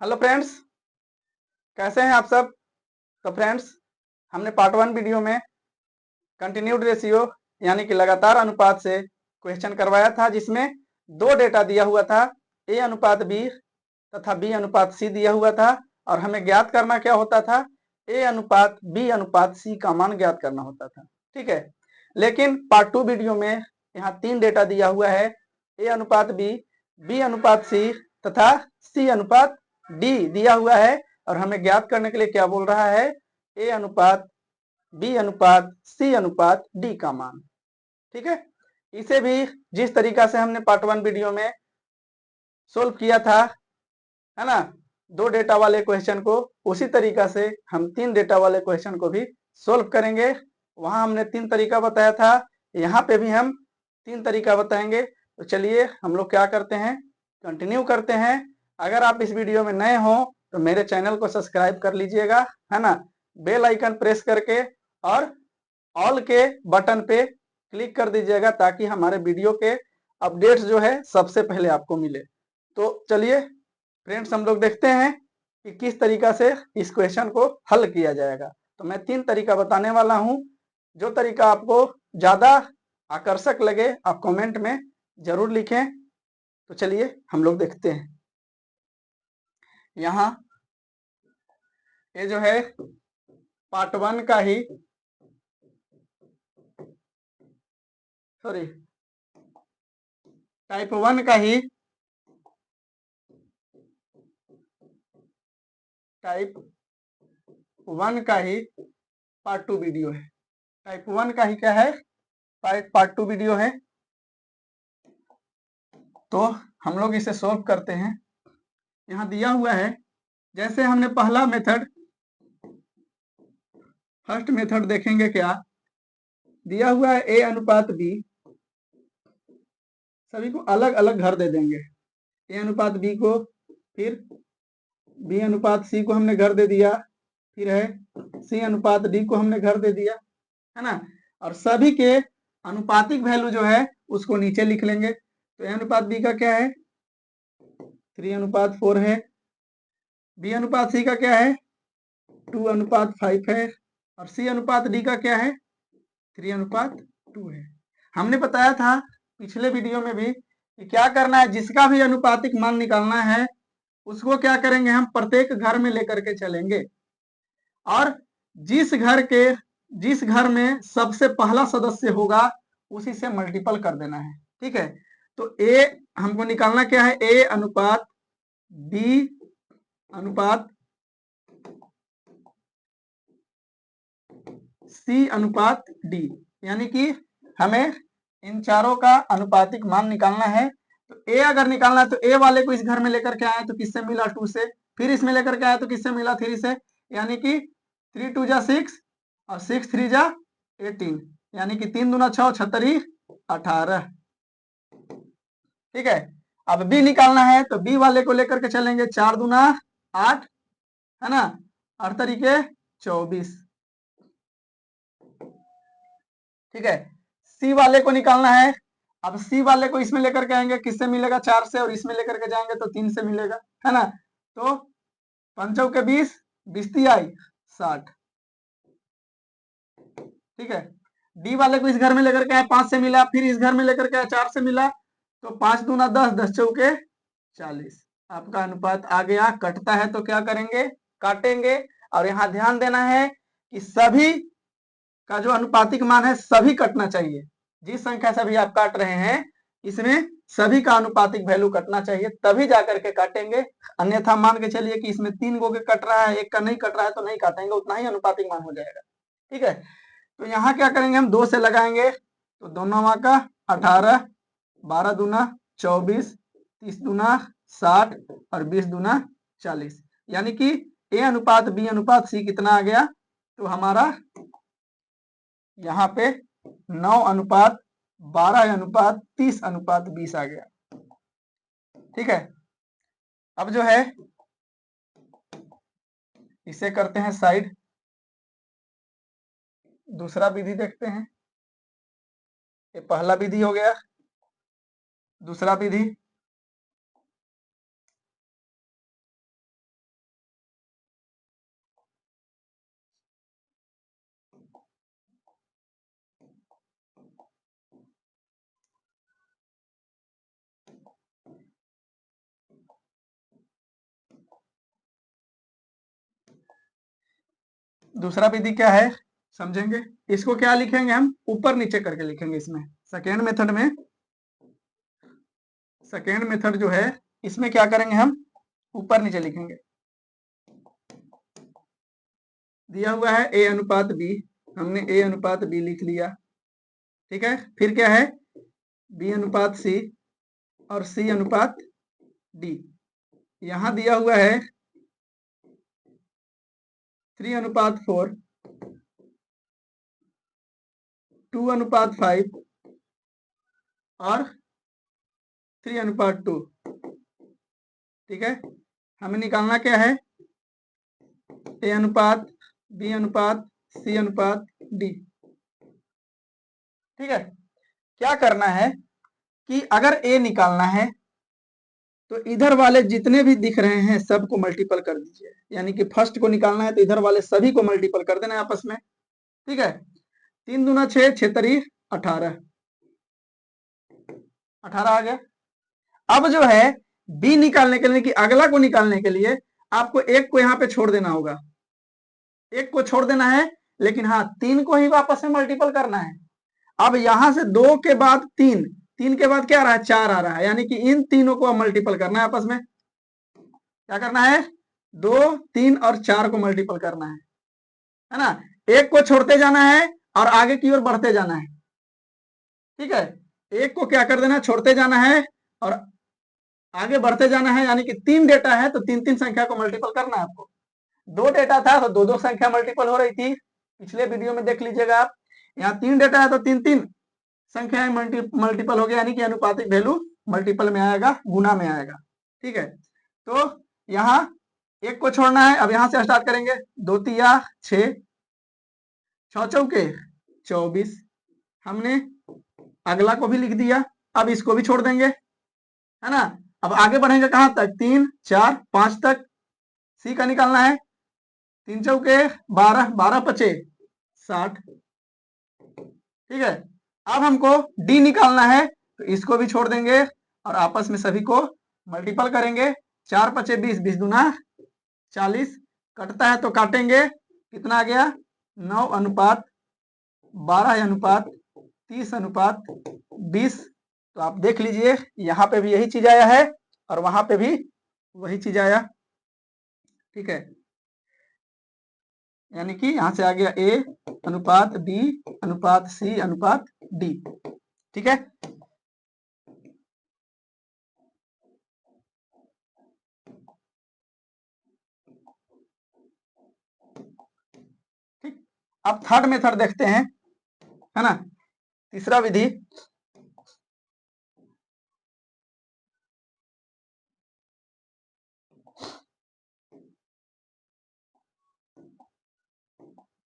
Hello friends, कैसे हैं आप सब। तो फ्रेंड्स, हमने पार्ट 1 वीडियो में कंटिन्यूड रेशियो यानी कि लगातार अनुपात से क्वेश्चन करवाया था, जिसमें दो डेटा दिया हुआ था, ए अनुपात बी तथा बी अनुपात सी दिया हुआ था, और हमें ज्ञात करना क्या होता था, ए अनुपात बी अनुपात सी का मान ज्ञात करना होता था। ठीक है, लेकिन पार्ट 2 वीडियो में यहाँ 3 डेटा दिया हुआ है, ए अनुपात बी, बी अनुपात सी तथा सी अनुपात डी दिया हुआ है, और हमें ज्ञात करने के लिए क्या बोल रहा है, ए अनुपात बी अनुपात सी अनुपात डी का मान। ठीक है, इसे भी जिस तरीका से हमने पार्ट 1 वीडियो में सोल्व किया था, है ना, दो डेटा वाले क्वेश्चन को, उसी तरीका से हम 3 डेटा वाले क्वेश्चन को भी सोल्व करेंगे। वहां हमने 3 तरीका बताया था, यहाँ पे भी हम 3 तरीका बताएंगे। तो चलिए हम लोग क्या करते हैं, कंटिन्यू करते हैं। अगर आप इस वीडियो में नए हो तो मेरे चैनल को सब्सक्राइब कर लीजिएगा, है ना, बेल आइकन प्रेस करके और ऑल के बटन पे क्लिक कर दीजिएगा, ताकि हमारे वीडियो के अपडेट्स जो है सबसे पहले आपको मिले। तो चलिए फ्रेंड्स, हम लोग देखते हैं कि किस तरीका से इस क्वेश्चन को हल किया जाएगा। तो मैं 3 तरीका बताने वाला हूं, जो तरीका आपको ज्यादा आकर्षक लगे आप कमेंट में जरूर लिखें। तो चलिए हम लोग देखते हैं। यहाँ ये जो है पार्ट 1 का ही, सॉरी, टाइप 1 का ही, टाइप 1 का ही पार्ट 2 वीडियो है। टाइप 1 का ही क्या है, पार्ट 2 वीडियो है। तो हम लोग इसे सॉल्व करते हैं। यहाँ दिया हुआ है, जैसे हमने पहला मेथड, फर्स्ट मेथड देखेंगे, क्या दिया हुआ है, ए अनुपात बी, सभी को अलग अलग घर दे देंगे। ए अनुपात बी को, फिर बी अनुपात सी को हमने घर दे दिया, फिर है सी अनुपात डी को हमने घर दे दिया, है ना, और सभी के अनुपातिक वैल्यू जो है उसको नीचे लिख लेंगे। तो ए अनुपात बी का क्या है, 3:4 है। बी अनुपात सी का क्या है, 2:5 है। और सी अनुपात डी का क्या है, 3:2 है। हमने बताया था पिछले वीडियो में भी कि क्या करना है, जिसका भी अनुपातिक मान निकालना है उसको क्या करेंगे, हम प्रत्येक घर में लेकर के चलेंगे, और जिस घर में सबसे पहला सदस्य होगा उसी से मल्टीपल कर देना है। ठीक है, तो ए हमको निकालना क्या है, ए अनुपात बी अनुपात सी अनुपात डी, यानी कि हमें इन चारों का अनुपातिक मान निकालना है। तो ए अगर निकालना है तो ए वाले को इस घर में लेकर के आए तो किससे मिला, 2 से, फिर इसमें लेकर के आए तो किससे मिला, 3 से, यानी कि 3 2 जा 6 और 6 3 जा 18, यानी कि 3 दूना 6, 6 18। ठीक है, अब बी निकालना है तो बी वाले को लेकर के चलेंगे, 4 दूना 8, है ना, 8 तरीके 24। ठीक है, सी वाले को निकालना है। अब सी वाले को इसमें लेकर के आएंगे, किससे मिलेगा, 4 से, और इसमें लेकर के जाएंगे तो 3 से मिलेगा, है ना। तो 5 के 20, 20 आई 60। ठीक है, डी वाले को इस घर में लेकर के आए, 5 से मिला, फिर इस घर में लेकर के आए, 4 से मिला, तो 5 दूना 10, 10 चौके 40। आपका अनुपात आ गया। कटता है तो क्या करेंगे, काटेंगे। और यहाँ ध्यान देना है कि सभी का जो अनुपातिक मान है सभी कटना चाहिए। जिस संख्या से भी आप काट रहे हैं इसमें सभी का अनुपातिक वैल्यू कटना चाहिए, तभी जाकर के काटेंगे। अन्यथा मान के चलिए कि इसमें 3 गो के कट रहा है, एक का नहीं कट रहा है, तो नहीं काटेंगे, उतना ही अनुपातिक मान हो जाएगा। ठीक है, तो यहाँ क्या करेंगे, हम 2 से लगाएंगे, तो दोनों का 18, 12 दूना 24, 30 दूना 60 और 20 दूना 40, यानी कि ए अनुपात बी अनुपात सी कितना आ गया, तो हमारा यहाँ पे 9:12:30:20 आ गया। ठीक है, अब जो है इसे करते हैं साइड, दूसरा विधि देखते हैं। ये पहला विधि हो गया, दूसरा विधि, दूसरा विधि क्या है समझेंगे। इसको क्या लिखेंगे हम, ऊपर नीचे करके लिखेंगे। इसमें सेकेंड मेथड जो है इसमें क्या करेंगे हम, ऊपर नीचे लिखेंगे। दिया हुआ है ए अनुपात बी, हमने ए अनुपात बी लिख लिया, ठीक है। फिर क्या है, बी अनुपात सी और सी अनुपात डी। यहां दिया हुआ है 3 अनुपात 4, 2 अनुपात 5 और 3 अनुपात 2, ठीक है। हमें निकालना क्या है, ए अनुपात बी अनुपात सी अनुपात डी, ठीक है। क्या करना है कि अगर ए निकालना है तो इधर वाले जितने भी दिख रहे हैं सबको मल्टीपल कर दीजिए, यानी कि फर्स्ट को निकालना है तो इधर वाले सभी को मल्टीपल कर देना है आपस में, ठीक है। 3 दूना 6, 6 तरी 18, 18 आ गया। अब जो है बी निकालने के लिए कि अगला को निकालने के लिए आपको एक को यहाँ पे छोड़ देना होगा, एक को छोड़ देना है, लेकिन हाँ 3 को ही वापस में मल्टीपल करना है। अब यहां से 2 के बाद 3, 3 के बाद क्या आ रहा है, 4 आ रहा है, यानी कि इन तीनों को मल्टीपल करना है आपस में। क्या करना है, 2, 3 और 4 को मल्टीपल करना है ना। एक को छोड़ते जाना है और आगे की ओर बढ़ते जाना है, ठीक है। एक को क्या कर देना, छोड़ते जाना है और आगे बढ़ते जाना है, यानी कि 3 डेटा है तो 3-3 संख्या को मल्टीपल करना है आपको। 2 डेटा था तो 2-2 संख्या मल्टीपल हो रही थी, पिछले वीडियो में देख लीजिएगा आप। यहाँ 3 डेटा है तो 3-3 संख्याएं मल्टीपल हो गया, यानी कि अनुपातिक वैल्यू मल्टीपल में आएगा, गुना में आएगा, ठीक है। तो यहाँ एक को छोड़ना है, अब यहां से स्टार्ट करेंगे। 2 तिया 6, 6 चौके 24, हमने अगला को भी लिख दिया। अब इसको भी छोड़ देंगे, है ना। अब आगे बढ़ेंगे कहां तक, 3, 4, 5 तक। सी का निकालना है, 3 चौके 12, 12 पचे 60, ठीक है। अब हमको डी निकालना है तो इसको भी छोड़ देंगे और आपस में सभी को मल्टीपल करेंगे। 4 पचे 20, 20 दूना 40, कटता है तो काटेंगे, कितना आ गया, 9 अनुपात 12 अनुपात 30 अनुपात 20। तो आप देख लीजिए यहाँ पे भी यही चीज आया है और वहां पे भी वही चीज आया, ठीक है। यानी कि यहां से आ गया ए अनुपात बी अनुपात सी अनुपात डी, ठीक है। ठीक, अब थर्ड मेथड देखते हैं, है ना, तीसरा विधि।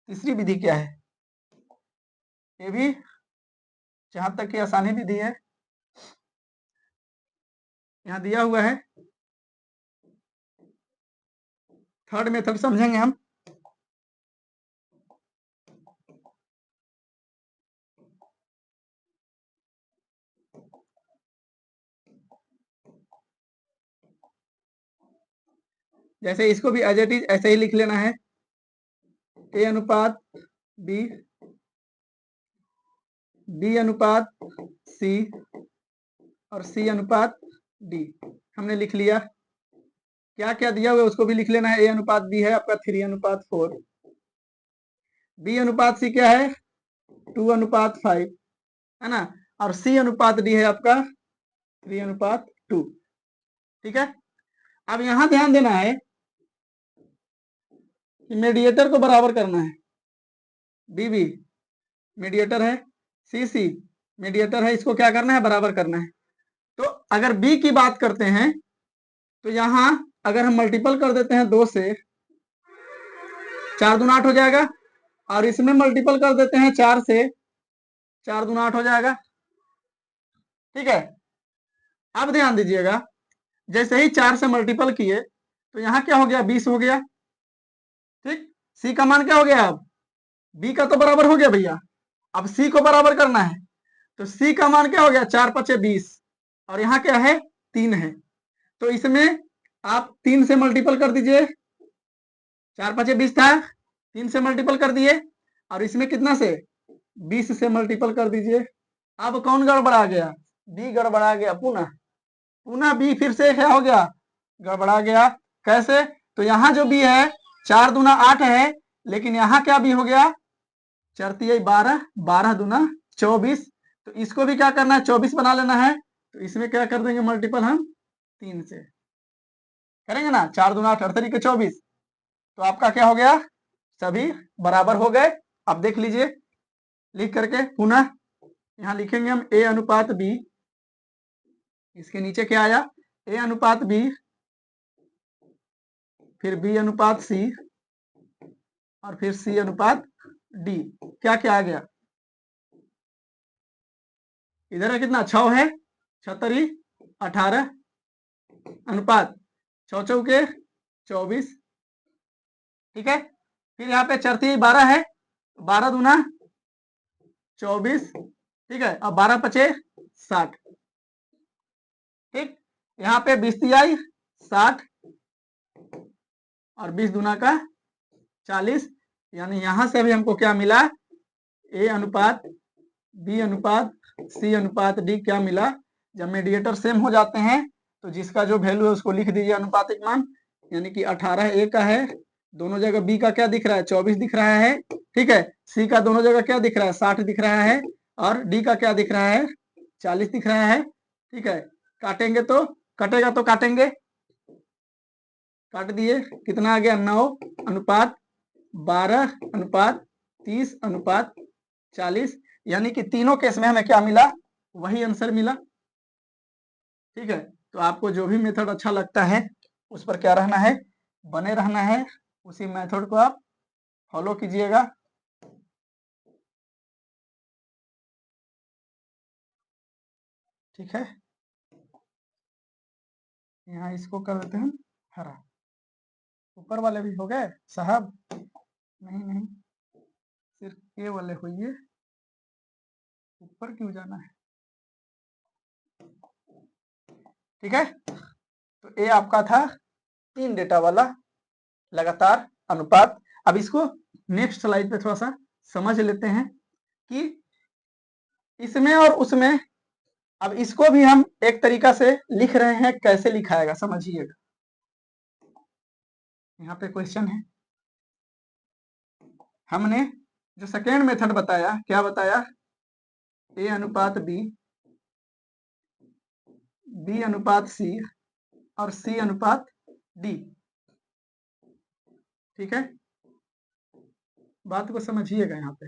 तीसरी विधि क्या है, ये भी जहां तक की आसानी विधि है, यहां दिया हुआ है। थर्ड मेथड समझेंगे हम। जैसे इसको भी एज इट इज ऐसे ही लिख लेना है, ए अनुपात बी, बी अनुपात सी और सी अनुपात डी, हमने लिख लिया। क्या क्या दिया हुआ है उसको भी लिख लेना है। ए अनुपात बी है आपका 3 अनुपात 4, बी अनुपात सी क्या है 2 अनुपात 5, है ना, और सी अनुपात डी है आपका 3 अनुपात 2, ठीक है। अब यहां ध्यान देना है कि मीडिएटर को बराबर करना है। बी बी मीडिएटर है, सी सी मीडिएटर है, इसको क्या करना है, बराबर करना है। तो अगर बी की बात करते हैं तो यहां अगर हम मल्टीपल कर देते हैं 2 से, 4 दूना 8 हो जाएगा, और इसमें मल्टीपल कर देते हैं 4 से, 4 दूना 8 हो जाएगा, ठीक है। अब ध्यान दीजिएगा, जैसे ही 4 से मल्टीपल किए तो यहां क्या हो गया, 20 हो गया, ठीक। सी का मान क्या हो गया, अब बी का तो बराबर हो गया भैया, अब सी को बराबर करना है। तो सी का मान क्या हो गया, 4 पचे 20, और यहाँ क्या है 3 है, तो इसमें आप 3 से मल्टीपल कर दीजिए, 4 पचे 20 था, 3 से मल्टीपल कर दिए और इसमें कितना से 20 से मल्टीपल कर दीजिए। अब कौन गड़बड़ा गया, बी गड़बड़ा गया, पुनः पुनः बी फिर से क्या हो गया, गड़बड़ा गया। कैसे, तो यहाँ जो बी है 4 दूना 8 है, लेकिन यहाँ क्या बी हो गया 4 तिया 12, 12 दूना 24। तो इसको भी क्या करना है 24 बना लेना है। तो इसमें क्या कर देंगे मल्टीपल हम 3 से करेंगे ना, 4 दूना 8 3 के 24। तो आपका क्या हो गया, सभी बराबर हो गए। अब देख लीजिए लिख करके पुनः यहाँ लिखेंगे हम ए अनुपात बी, इसके नीचे क्या आया ए अनुपात बी, फिर बी अनुपात सी और फिर सी अनुपात डी। क्या क्या आ गया, इधर है कितना 6 है, 76 18 अनुपात 6 चौके 24। ठीक है, फिर यहाँ पे 4 तिया 12 है, 12 दूना 24। ठीक है, अब 12 पचे 60। ठीक, यहाँ पे 20 तिया 60 और 20 दूना का 40। यानी यहां से भी हमको क्या मिला, ए अनुपात बी अनुपात सी अनुपात डी क्या मिला। जब मीडिएटर सेम हो जाते हैं तो जिसका जो वैल्यू है उसको लिख दीजिए अनुपातिक मान। यानी कि 18 ए का है, दोनों जगह बी का क्या दिख रहा है 24 दिख रहा है। ठीक है, सी का दोनों जगह क्या दिख रहा है 60 दिख रहा है, और डी का क्या दिख रहा है 40 दिख रहा है। ठीक है, काटेंगे तो कटेगा तो काटेंगे, काट दिए, कितना आ गया 9 अनुपात 12 अनुपात 30 अनुपात 40। यानी कि तीनों केस में हमें क्या मिला, वही आंसर मिला। ठीक है, तो आपको जो भी मेथड अच्छा लगता है उस पर क्या रहना है, बने रहना है, उसी मेथड को आप फॉलो कीजिएगा। ठीक है, यहाँ इसको कर देते हैं हरा। ऊपर वाले भी हो गए साहब, नहीं नहीं सिर्फ ए वाले होइए, ऊपर क्यों जाना है। ठीक है, तो ए आपका था 3 डेटा वाला लगातार अनुपात। अब इसको नेक्स्ट स्लाइड पे थोड़ा सा समझ लेते हैं कि इसमें और उसमें, अब इसको भी हम एक तरीका से लिख रहे हैं, कैसे लिखाएगा समझिएगा। यहाँ पे क्वेश्चन है, हमने जो सेकेंड मेथड बताया क्या बताया, ए अनुपात बी, बी अनुपात सी और सी अनुपात डी। ठीक है, बात को समझिएगा। यहाँ पे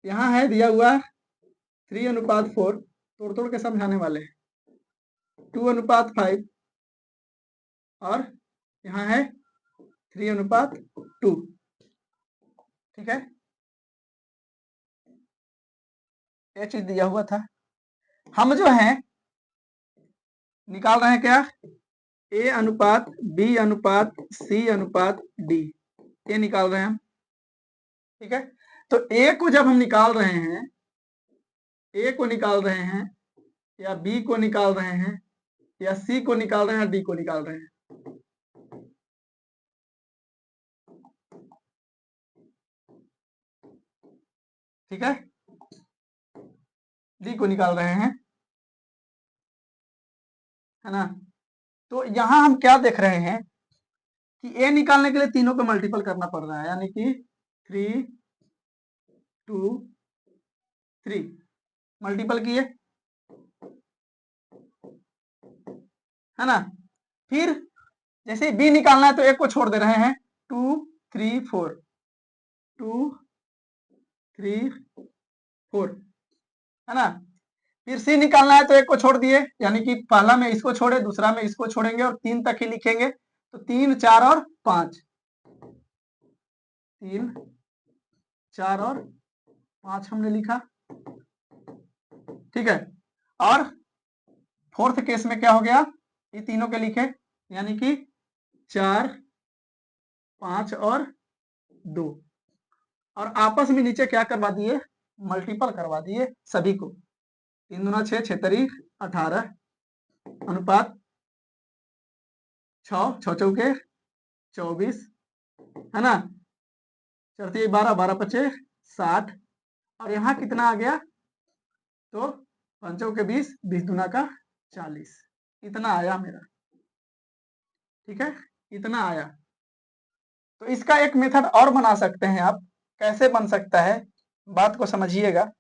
यहाँ है दिया हुआ 3 अनुपात 4, तोड़ तोड़ के समझाने वाले हैं, 2 अनुपात 5 और यहाँ है 3 अनुपात 2। ठीक है, ये चीज दिया हुआ था। हम जो है निकाल रहे हैं क्या, ए अनुपात बी अनुपात सी अनुपात डी, ये निकाल रहे हैं हम। ठीक है, तो ए को जब हम निकाल रहे हैं, ए को निकाल रहे हैं या बी को निकाल रहे हैं या सी को निकाल रहे हैं, डी को निकाल रहे हैं। ठीक है, डी को निकाल रहे हैं, है ना। तो यहां हम क्या देख रहे हैं कि ए निकालने के लिए तीनों को मल्टीपल करना पड़ रहा है, यानी कि 3 2 3 मल्टीपल किए, है ना। फिर जैसे बी निकालना है तो एक को छोड़ दे रहे हैं, 2 3 4 2 3 4, है ना। फिर सी निकालना है तो एक को छोड़ दिए, यानी कि पहला में इसको छोड़े, दूसरा में इसको छोड़ेंगे और 3 तक ही लिखेंगे। तो 3 4 और 5, 3 4 और 5 हमने लिखा। ठीक है, और फोर्थ केस में क्या हो गया, ये तीनों के लिखे, यानी कि 4 5 और 2, और आपस में नीचे क्या करवा दिए, मल्टीपल करवा दिए सभी को। 3 दूना 6 6 तरी 18 अनुपात 6 6 चौके 24, है ना। चढ़ती 12, 12 पचे 60, और यहाँ कितना आ गया, तो 5 के 20, 20 दूना का 40, इतना आया मेरा। ठीक है, इतना आया। तो इसका एक मेथड और बना सकते हैं आप। कैसे बन सकता है, बात को समझिएगा।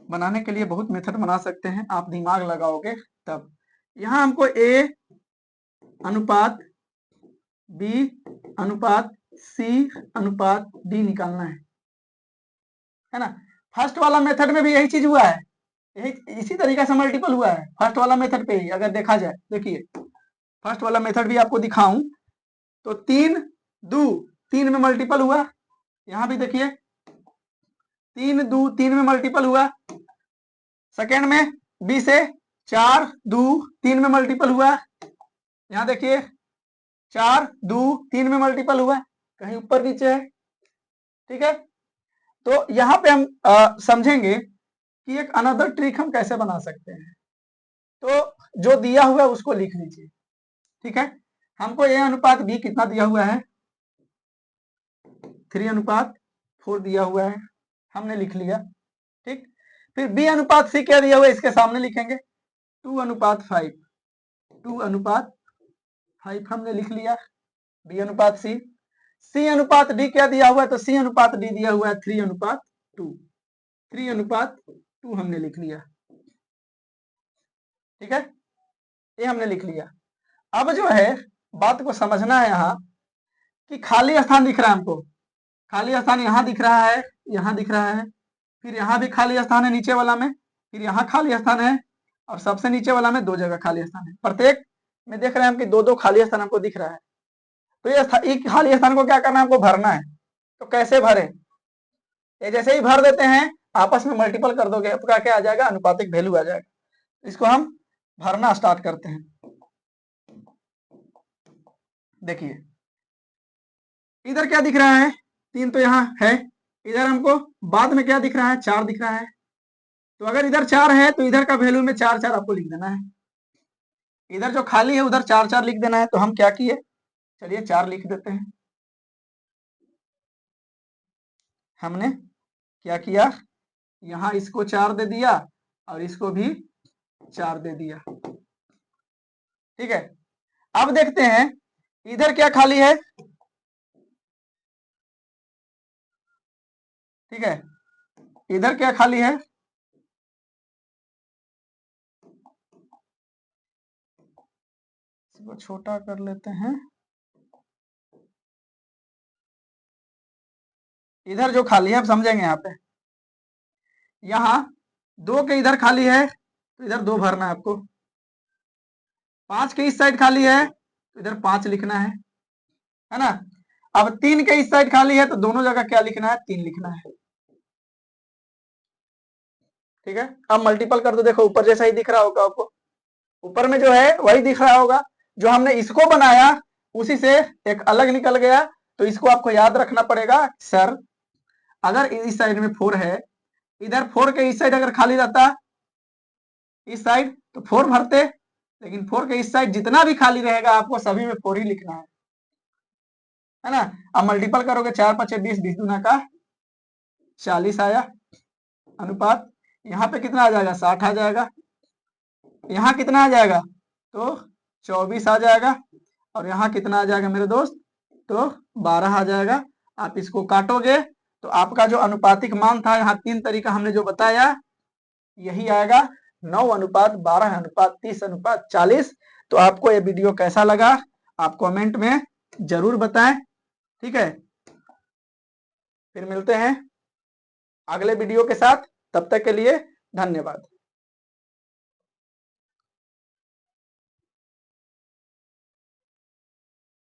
बनाने के लिए बहुत मेथड बना सकते हैं, आप दिमाग लगाओगे तब। यहाँ हमको A अनुपात B अनुपात C अनुपात D निकालना है ना। फर्स्ट वाला मेथड में भी यही चीज हुआ है, यही इसी तरीके से मल्टीपल हुआ है फर्स्ट वाला मेथड पे ही। अगर देखा जाए, देखिए फर्स्ट वाला मेथड भी आपको दिखाऊं तो 3 2 3 में मल्टीपल हुआ, यहाँ भी देखिए 3 2 3 में मल्टीपल हुआ। सेकेंड में B से 4 2 3 में मल्टीपल हुआ, यहाँ देखिए 4 2 3 में मल्टीपल हुआ, कहीं ऊपर नीचे है। ठीक है, तो यहाँ पे हम समझेंगे कि एक अनदर ट्रिक हम कैसे बना सकते हैं। तो जो दिया हुआ है उसको लिख लीजिए। ठीक है, हमको A अनुपात B कितना दिया हुआ है, 3 अनुपात 4 दिया हुआ है, हमने लिख लिया। ठीक, फिर B अनुपात C क्या दिया हुआ है, इसके सामने लिखेंगे 2 अनुपात 5, 2 अनुपात 5 हमने लिख लिया। B अनुपात C अनुपात D क्या दिया हुआ है, तो C अनुपात D दिया हुआ है 3 अनुपात 2, 3 अनुपात 2 हमने लिख लिया। ठीक है, ये हमने लिख लिया। अब जो है बात को समझना है यहाँ कि खाली स्थान दिख रहा है हमको, खाली स्थान यहाँ दिख रहा है, यहाँ दिख रहा है, फिर यहाँ भी खाली स्थान है नीचे वाला में, फिर यहाँ खाली स्थान है, और सबसे नीचे वाला में 2 जगह खाली स्थान है। प्रत्येक में देख रहे हैं हम कि 2 2 खाली स्थान हमको दिख रहा है। तो ये खाली स्थान को क्या करना है, हमको भरना है। तो कैसे भरे, ये जैसे ही भर देते हैं आपस में मल्टीपल कर दोगे, आपका क्या आ जाएगा, अनुपातिक वैल्यू आ जाएगा। इसको हम भरना स्टार्ट करते हैं। देखिए इधर क्या दिख रहा है, 3 तो यहाँ है, इधर हमको बाद में क्या दिख रहा है, 4 दिख रहा है। तो अगर इधर 4 है तो इधर का वैल्यू में 4 4 आपको लिख देना है, इधर जो खाली है उधर 4 4 लिख देना है। तो हम क्या किए, चलिए 4 लिख देते हैं। हमने क्या किया, यहाँ इसको 4 दे दिया और इसको भी 4 दे दिया। ठीक है, अब देखते हैं इधर क्या खाली है। ठीक है, इधर क्या खाली है, इसको छोटा कर लेते हैं। इधर जो खाली है आप समझेंगे, यहाँ पे यहाँ 2 के इधर खाली है तो इधर 2 भरना है आपको, 5 के इस साइड खाली है तो इधर 5 लिखना है ना। अब 3 के इस साइड खाली है तो दोनों जगह क्या लिखना है, 3 लिखना है। ठीक है, अब मल्टीपल कर दो, देखो ऊपर जैसा ही दिख रहा होगा आपको, ऊपर में जो है वही दिख रहा होगा। जो हमने इसको बनाया उसी से एक अलग निकल गया। तो इसको आपको याद रखना पड़ेगा, सर अगर इस साइड में 4 है, इधर 4 के इस साइड अगर खाली रहता इस साइड तो 4 भरते, लेकिन 4 के इस साइड जितना भी खाली रहेगा आपको सभी में 4 ही लिखना है ना। अब मल्टीपल करोगे 4 5 20, 20 दूना का 40 आया अनुपात, यहाँ पे कितना आ जाएगा, 60 आ जाएगा, यहाँ कितना आ जाएगा, तो 24 आ जाएगा, और यहाँ कितना आ जाएगा मेरे दोस्त, तो 12 आ जाएगा। आप इसको काटोगे तो आपका जो अनुपातिक मान था, यहाँ 3 तरीका हमने जो बताया यही आएगा, 9 अनुपात 12 अनुपात 30 अनुपात 40। तो आपको ये वीडियो कैसा लगा आप कमेंट में जरूर बताएं। ठीक है, फिर मिलते हैं अगले वीडियो के साथ, तब तक के लिए धन्यवाद।